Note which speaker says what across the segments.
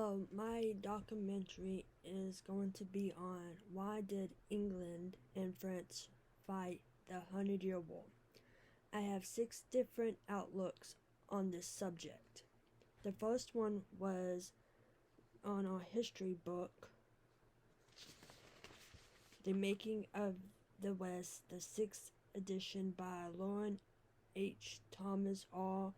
Speaker 1: So my documentary is going to be on why did England and France fight the 100-Year War. I have 6 different outlooks on this subject. The first one was on our history book, The Making of the West, the 6th edition by Lauren H. Thomas R.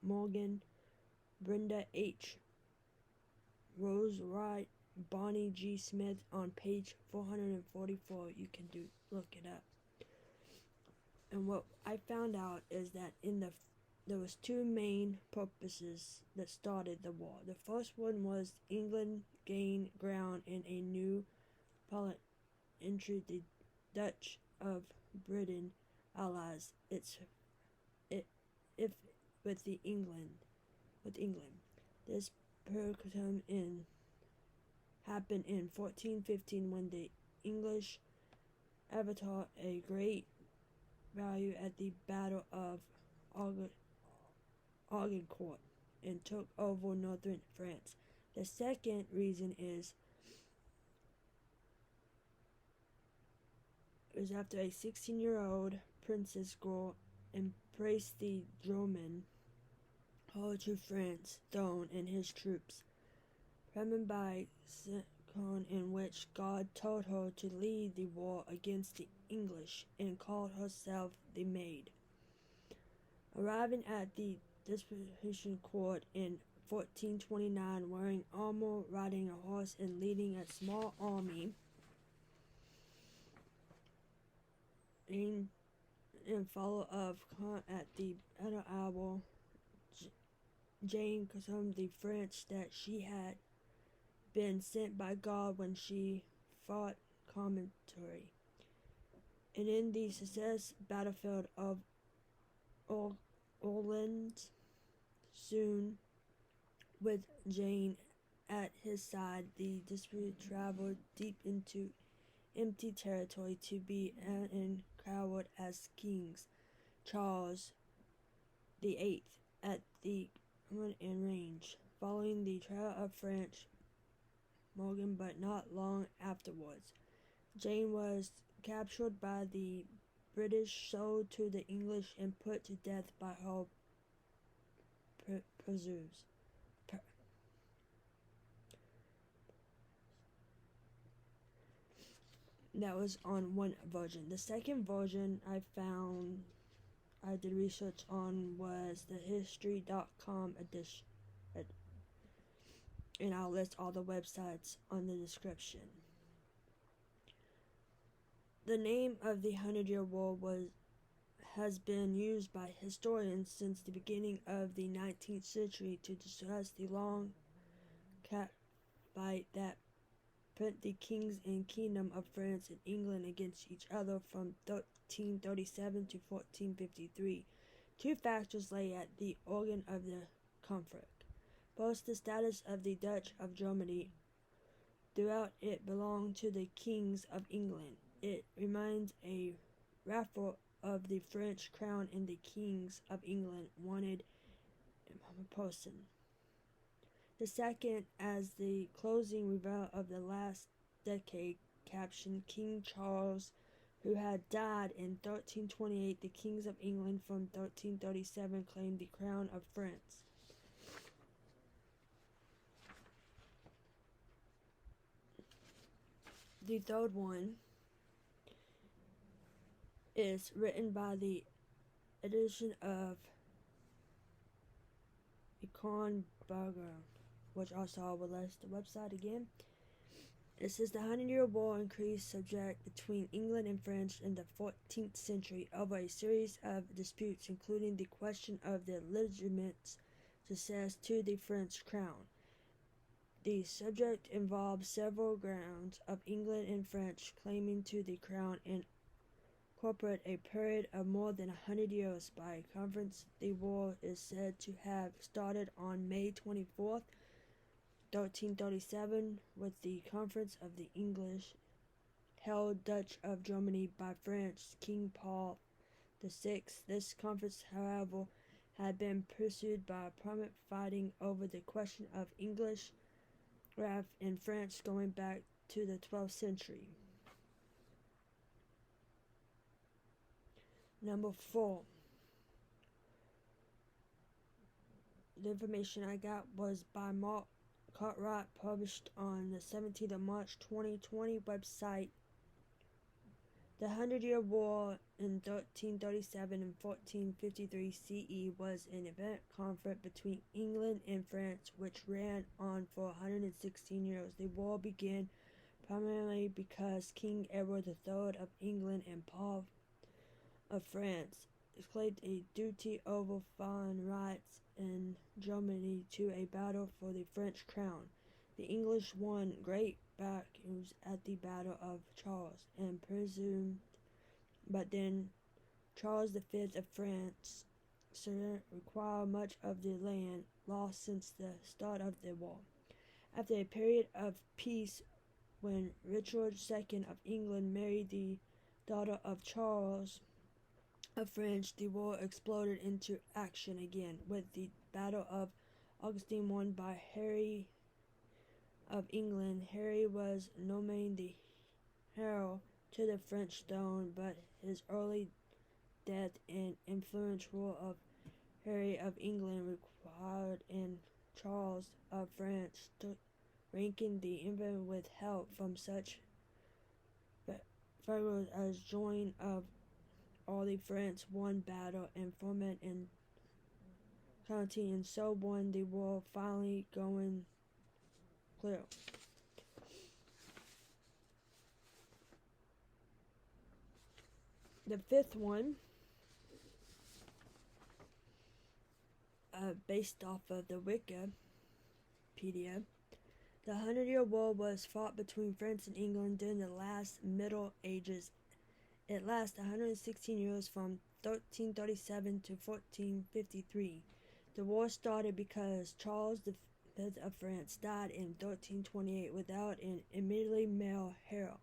Speaker 1: Morgan, Brenda H. Rosewein, Bonnie G. Smith on page 444. You can look it up. And what I found out is that there was 2 main purposes that started the war. The first one was England gained ground in a new parliament into the Dutch of Britain allies with England. This happened in 1415 when the English avatar a great value at the Battle of Agincourt and took over northern France. The second reason is after a 16-year-old princess girl embraced the German to France throne and his troops, remembered by Secon, in which God told her to lead the war against the English and called herself the Maid. Arriving at the disputation court in 1429, wearing armor, riding a horse, and leading a small army, in follow of at the other hour, Jane confirmed the French that she had been sent by God when she fought commentary. And in the success battlefield of Orleans, soon with Jane at his side, the dispute traveled deep into empty territory to be encountered as kings. Charles VIII at the in range, following the trail of French Morgan, but not long afterwards. Jane was captured by the British, sold to the English, and put to death by her pursuers. That was on one version. The second version I did research on was the history.com edition. And I'll list all the websites on the description. The name of the 100-Year War has been used by historians since the beginning of the 19th century to discuss the long fight that pit the kings and kingdom of France and England against each other from 1337 to 1453. 2 factors lay at the origin of the conflict. First, the status of the Dutch of Germany. Throughout it belonged to the kings of England. It remains a raffle of the French crown, and the kings of England wanted a person. The second, as the closing reveal of the last decade captioned, King Charles, who had died in 1328, the kings of England from 1337 claimed the crown of France. The third one is written by the edition of Econ Burger, which also I will list the website again. It says the 100-Year War increased subject between England and France in the 14th century over a series of disputes, including the question of the legitimate success to the French crown. The subject involved several grounds of England and France claiming to the crown and incorporate a period of more than 100 years. By conference, the war is said to have started on May 24th, 1337, with the conference of the English held Dutch of Germany by France King Paul VI. This conference, however, had been pursued by prominent fighting over the question of English raf in France going back to the 12th century. Number 4. The information I got was by Mark Cartwright, published on the 17th of March 2020 website. The 100-Year War in 1337 and 1453 CE was an event conflict between England and France which ran on for 116 years. The war began primarily because King Edward III of England and Paul of France claimed a duty over foreign rights in Germany to a battle for the French crown. The English won great battles at the Battle of Charles and presumed, but then Charles V of France required much of the land lost since the start of the war. After a period of peace, when Richard II of England married the daughter of Charles of France, the war exploded into action again, with the Battle of Augustine won by Henry of England. Henry was nominated the herald to the French throne, but his early death and influence rule of Henry of England required in Charles of France to ranking the England with help from such figures as John of Early France won battle and Format and County, and so won the war, finally going clear. The fifth one, based off of the Wikipedia, the 100-Year War was fought between France and England during the last Middle Ages. It lasted 116 years from 1337 to 1453. The war started because Charles V of France died in 1328 without an immediately male herald.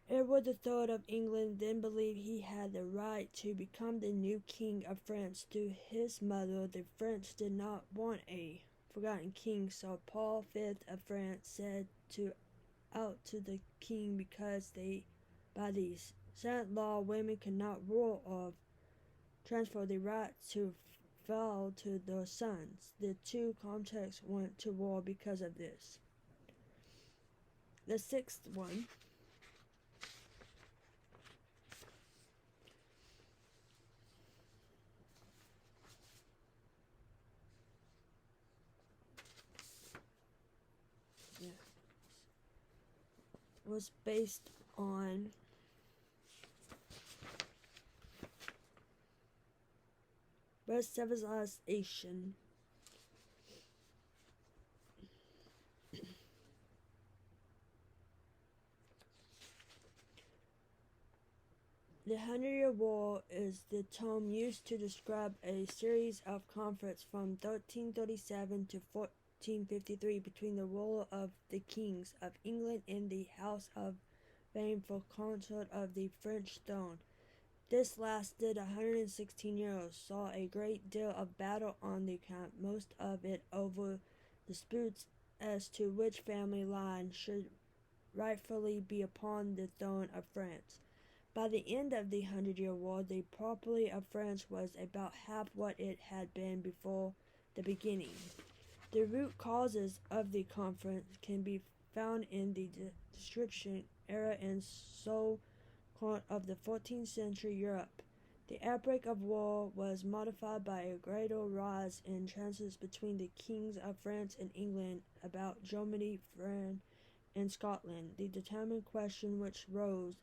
Speaker 1: Edward III of England then believed he had the right to become the new king of France through his mother. The French did not want a forgotten king, so Paul V of France said out to the king because by the Senate law, women could not rule or transfer the right to fall to their sons. The two contexts went to war because of this. The sixth one, was based on West civilization. The 100-Year War is the term used to describe a series of conflicts from 1337 to 1453 between the ruler of the kings of England and the House of Spain for control of the French throne. This lasted 116 years, saw a great deal of battle on the account, most of it over disputes as to which family line should rightfully be upon the throne of France. By the end of the 100-Year War, the property of France was about half what it had been before the beginning. The root causes of the conflict can be found in the description era and so of the 14th century Europe. The outbreak of war was modified by a gradual rise in tensions between the kings of France and England about Germany, France, and Scotland. The determined question which rose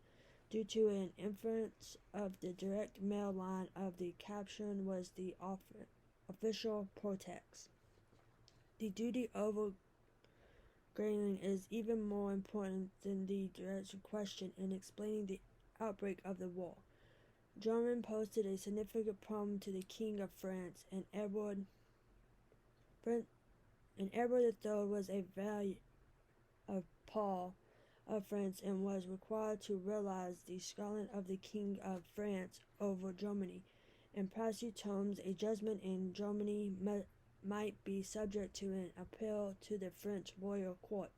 Speaker 1: due to an inference of the direct male line of the caption was the official protest. The duty over grading is even more important than the direct question in explaining the outbreak of the war. German posed a significant problem to the King of France, and Edward III was a vassal of Paul of France and was required to realize the Scotland of the King of France over Germany, and proselytism, a judgment in Germany might be subject to an appeal to the French royal court.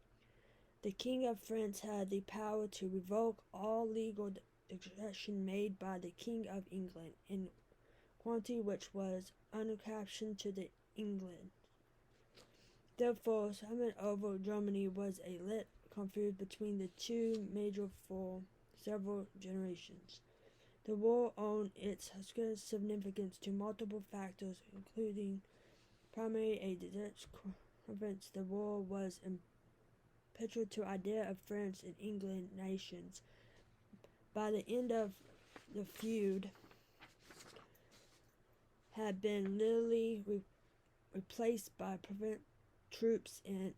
Speaker 1: The King of France had the power to revoke all legal decretion made by the King of England, in quantity which was unexception to the England. Therefore, settlement over Germany was a lit conflict between the two major for several generations. The war owed its significance to multiple factors, including primarily a Dutch conference. The war was impetuous to idea of France and England nations. By the end of the feud, had been literally replaced by prevent troops, and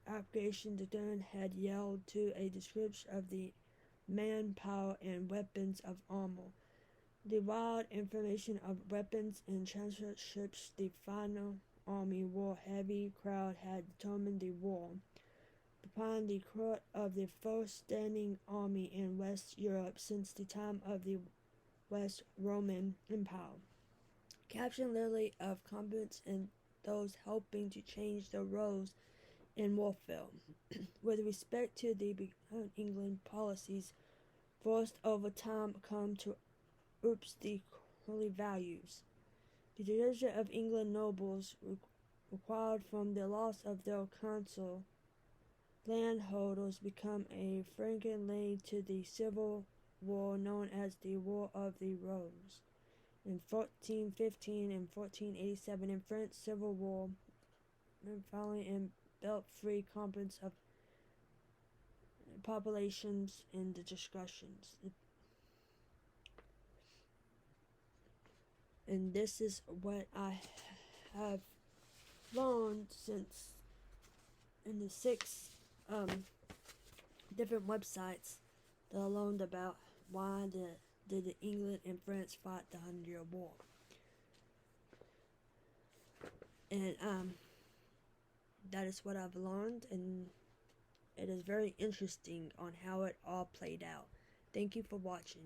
Speaker 1: Operation Dutton had yielded to a description of the manpower and weapons of armor. The wild information of weapons and transport ships, the final army war heavy crowd had determined the war upon the court of the first standing army in West Europe since the time of the West Roman Empire. Captain literally of combatants and those helping to change the roles in warfare. With respect to the England policies, forced over time come to oops the holy values. The tradition of England nobles required from the loss of their council landholders become a franken link to the civil war known as the War of the Rose. In 1415 and 1487 in French Civil War, following and built free components of populations in the discussions. And this is what I have learned since in the 6 different websites that I learned about why did England and France fight the 100-Year War. And that is what I've learned, and it is very interesting on how it all played out. Thank you for watching.